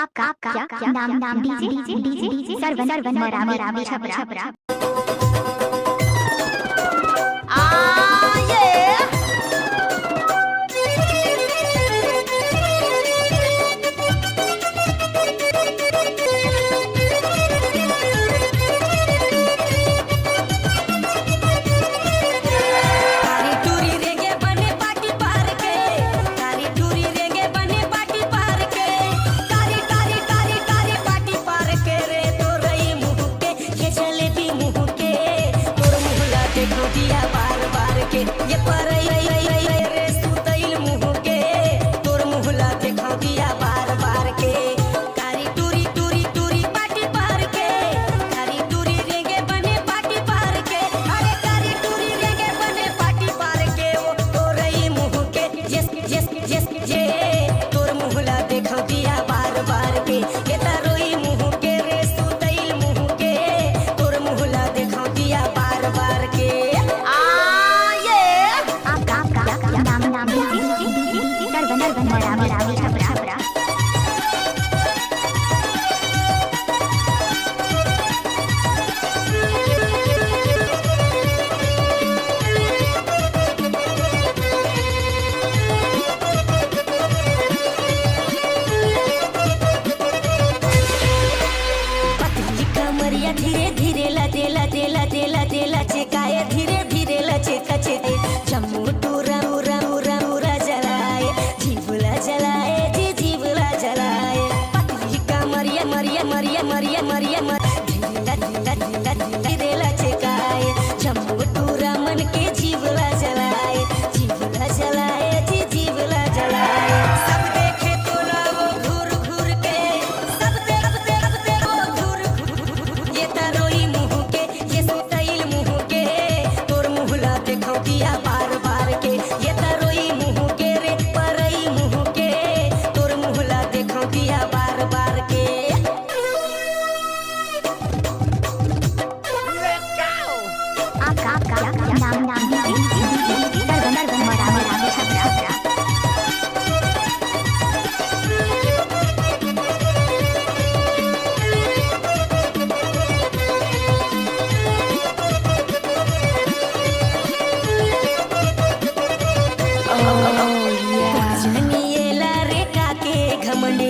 आपका क्या नाम डीजे सरवन रामी छपरा। ये पर रे सुतैल मुँह के तोर मुहला देखा दिया बार बार के कारी टूरी टूरी टूरी पाटी पार के कारी टूरी रेंगे बने पाटी पार के अरे कारी टूरी रेंगे बने पाटी पार के वो तोरई मुँह के जे तोर मुहला देखा दिया बार बार के ये तारोई मुँह के रे सुतैल मुँह के तोर मुहला देखा दिया बार बार के रामी छपरा। कमरिया धीरे धीरे ला चेकाए धीरे धीरे ला चेका चेते चम्मू टूरा उरा उरा उरा जलाए जीवला जलाए जीवला जलाए पतली कमरिया मरिया धीरे ला चेकाए चम्मू टूरा मन के जीवला जलाए जीवला जलाए सब देखे तोला वो घूर के सब देखते वो घूर ये तारोई मुँह के ये सुतैल मुँह के तोर मुहला देखो दिया बार बार के ये तारोई मुँह के रे परई मुँह के तोर मुहला देखो दिया बार बार के आपका नाम डीजे सरवन रामी छपरा। जनिएला रे काके घमंड